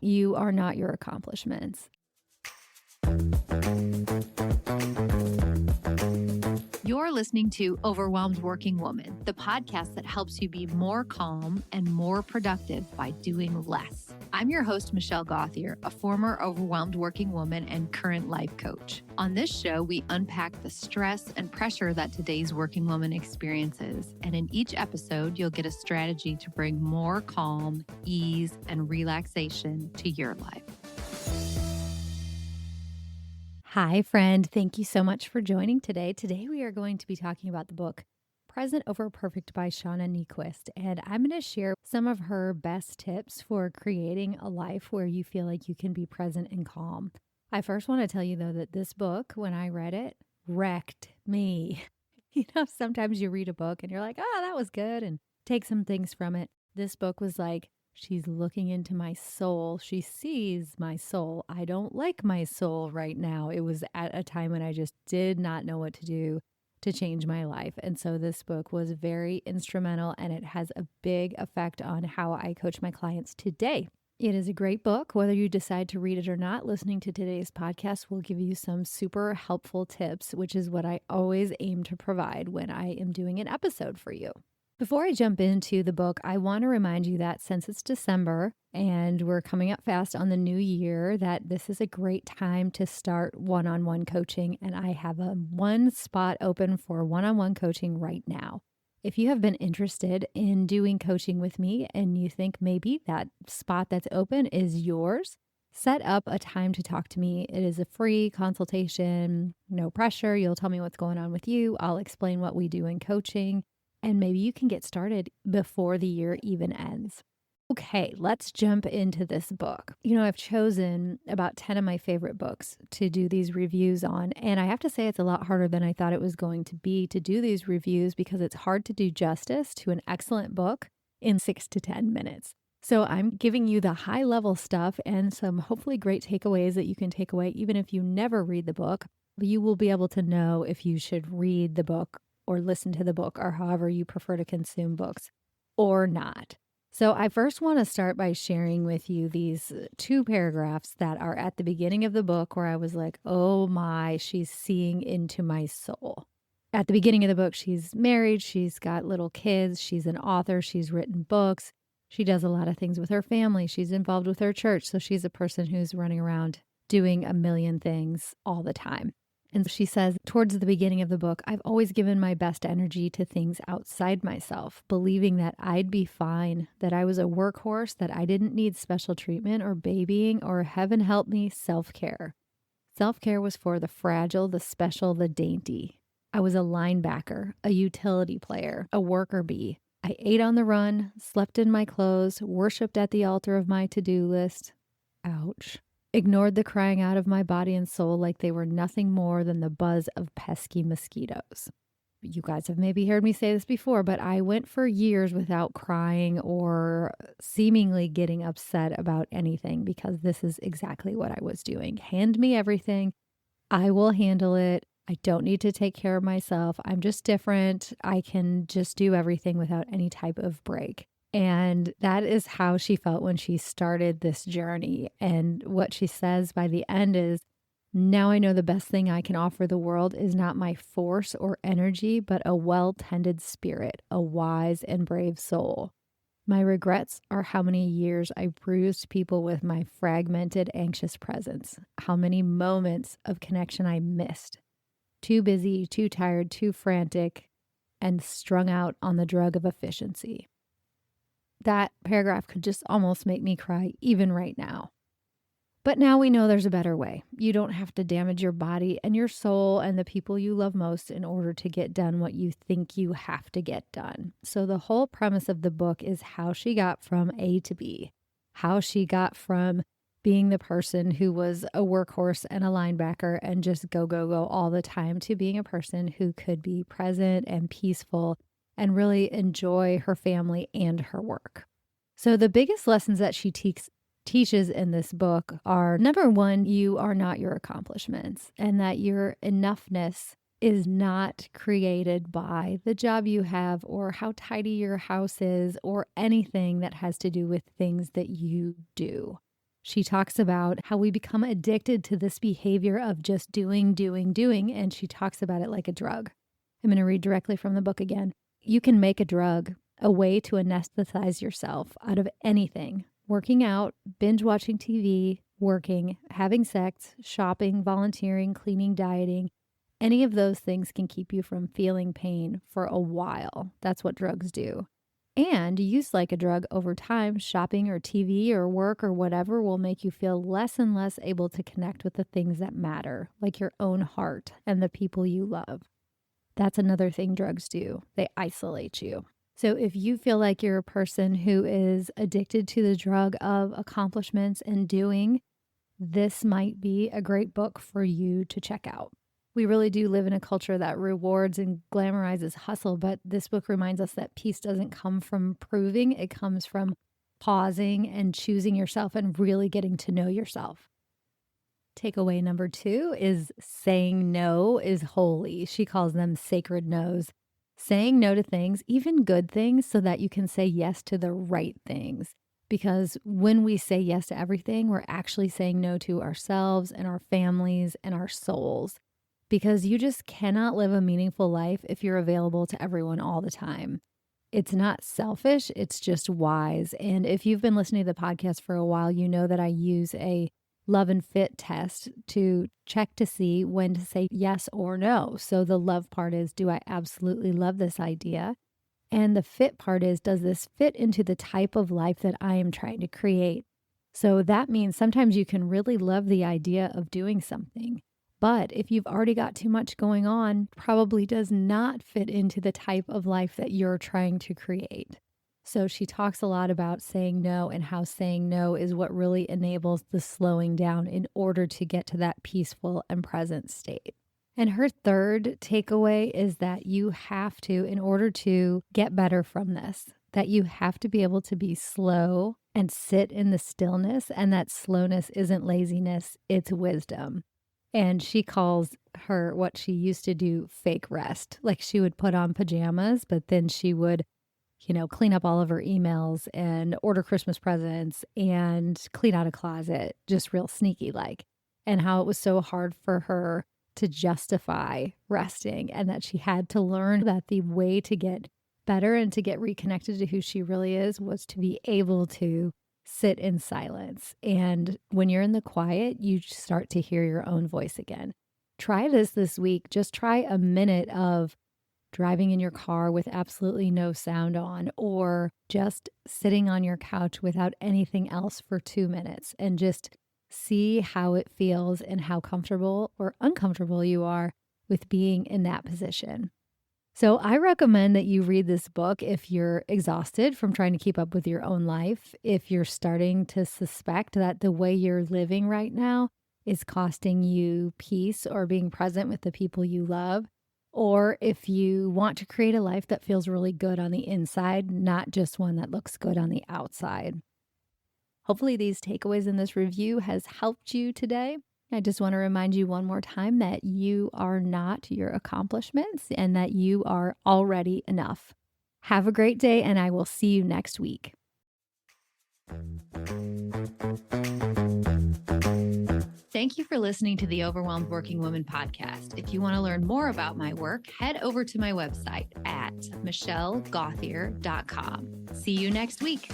You are not your accomplishments. You're listening to Overwhelmed Working Woman, the podcast that helps you be more calm and more productive by doing less. I'm your host, Michelle Gauthier, a former overwhelmed working woman and current life coach. On this show, we unpack the stress and pressure that today's working woman experiences. And in each episode, you'll get a strategy to bring more calm, ease, and relaxation to your life. Hi, friend. Thank you so much for joining today. Today, we are going to be talking about the book Present Over Perfect by Shauna Niequist. And I'm going to share some of her best tips for creating a life where you feel like you can be present and calm. I first want to tell you, though, that this book, when I read it, wrecked me. Sometimes you read a book and you're like, oh, that was good, and take some things from it. This book was like, she's looking into my soul. She sees my soul. I don't like my soul right now. It was at a time when I just did not know what to do to change my life. And so this book was very instrumental, and it has a big effect on how I coach my clients today. It is a great book. Whether you decide to read it or not, listening to today's podcast will give you some super helpful tips, which is what I always aim to provide when I am doing an episode for you. Before I jump into the book, I want to remind you that since it's December and we're coming up fast on the new year, that this is a great time to start one-on-one coaching. And I have one spot open for one-on-one coaching right now. If you have been interested in doing coaching with me and you think maybe that spot that's open is yours, set up a time to talk to me. It is a free consultation, no pressure. You'll tell me what's going on with you. I'll explain what we do in coaching. And maybe you can get started before the year even ends. Okay, let's jump into this book. I've chosen about 10 of my favorite books to do these reviews on. And I have to say it's a lot harder than I thought it was going to be to do these reviews because it's hard to do justice to an excellent book in 6 to 10 minutes. So I'm giving you the high level stuff and some hopefully great takeaways that you can take away even if you never read the book. You will be able to know if you should read the book or listen to the book, or however you prefer to consume books, or not. So I first want to start by sharing with you these 2 paragraphs that are at the beginning of the book where I was like, oh my, she's seeing into my soul. At the beginning of the book, she's married, she's got little kids, she's an author, she's written books, she does a lot of things with her family, she's involved with her church, so she's a person who's running around doing a million things all the time. And she says, towards the beginning of the book, I've always given my best energy to things outside myself, believing that I'd be fine, that I was a workhorse, that I didn't need special treatment or babying or, heaven help me, self-care. Self-care was for the fragile, the special, the dainty. I was a linebacker, a utility player, a worker bee. I ate on the run, slept in my clothes, worshiped at the altar of my to-do list. Ouch. Ignored the crying out of my body and soul like they were nothing more than the buzz of pesky mosquitoes. You guys have maybe heard me say this before, but I went for years without crying or seemingly getting upset about anything because this is exactly what I was doing. Hand me everything. I will handle it. I don't need to take care of myself. I'm just different. I can just do everything without any type of break. And that is how she felt when she started this journey. And what she says by the end is, now I know the best thing I can offer the world is not my force or energy, but a well-tended spirit, a wise and brave soul. My regrets are how many years I bruised people with my fragmented, anxious presence, how many moments of connection I missed. Too busy, too tired, too frantic, and strung out on the drug of efficiency. That paragraph could just almost make me cry even right now. But now we know there's a better way. You don't have to damage your body and your soul and the people you love most in order to get done what you think you have to get done. So the whole premise of the book is how she got from A to B, how she got from being the person who was a workhorse and a linebacker and just go, go, go all the time to being a person who could be present and peaceful and really enjoy her family and her work. So the biggest lessons that she teaches in this book are, number one, you are not your accomplishments, and that your enoughness is not created by the job you have or how tidy your house is or anything that has to do with things that you do. She talks about how we become addicted to this behavior of just doing, and she talks about it like a drug. I'm going to read directly from the book again. You can make a drug, a way to anesthetize yourself out of anything. Working out, binge watching TV, working, having sex, shopping, volunteering, cleaning, dieting. Any of those things can keep you from feeling pain for a while. That's what drugs do. And used like a drug over time, shopping or TV or work or whatever will make you feel less and less able to connect with the things that matter, like your own heart and the people you love. That's another thing drugs do. They isolate you. So if you feel like you're a person who is addicted to the drug of accomplishments and doing, this might be a great book for you to check out. We really do live in a culture that rewards and glamorizes hustle, but this book reminds us that peace doesn't come from proving. It comes from pausing and choosing yourself and really getting to know yourself. Takeaway number 2 is saying no is holy. She calls them sacred no's. Saying no to things, even good things, so that you can say yes to the right things. Because when we say yes to everything, we're actually saying no to ourselves and our families and our souls. Because you just cannot live a meaningful life if you're available to everyone all the time. It's not selfish, it's just wise. And if you've been listening to the podcast for a while, you know that I use a love and fit test to check to see when to say yes or no. So the love part is, do I absolutely love this idea? And the fit part is, does this fit into the type of life that I am trying to create? So that means sometimes you can really love the idea of doing something. But if you've already got too much going on, probably does not fit into the type of life that you're trying to create. So she talks a lot about saying no and how saying no is what really enables the slowing down in order to get to that peaceful and present state. And her third takeaway is that you have to, in order to get better from this, that you have to be able to be slow and sit in the stillness, and that slowness isn't laziness, it's wisdom. And she calls her, what she used to do, fake rest. Like she would put on pajamas, but then she would, clean up all of her emails and order Christmas presents and clean out a closet, just real sneaky like. And how it was so hard for her to justify resting, and that she had to learn that the way to get better and to get reconnected to who she really is was to be able to sit in silence. And when you're in the quiet, you start to hear your own voice again. Try this week. Just try a minute of driving in your car with absolutely no sound on, or just sitting on your couch without anything else for 2 minutes, and just see how it feels and how comfortable or uncomfortable you are with being in that position. So I recommend that you read this book if you're exhausted from trying to keep up with your own life, if you're starting to suspect that the way you're living right now is costing you peace or being present with the people you love, or if you want to create a life that feels really good on the inside, not just one that looks good on the outside. Hopefully these takeaways in this review has helped you today. I just want to remind you one more time that you are not your accomplishments and that you are already enough. Have a great day, and I will see you next week. Thank you for listening to the Overwhelmed Working Woman podcast. If you want to learn more about my work, head over to my website at michellegothier.com. See you next week.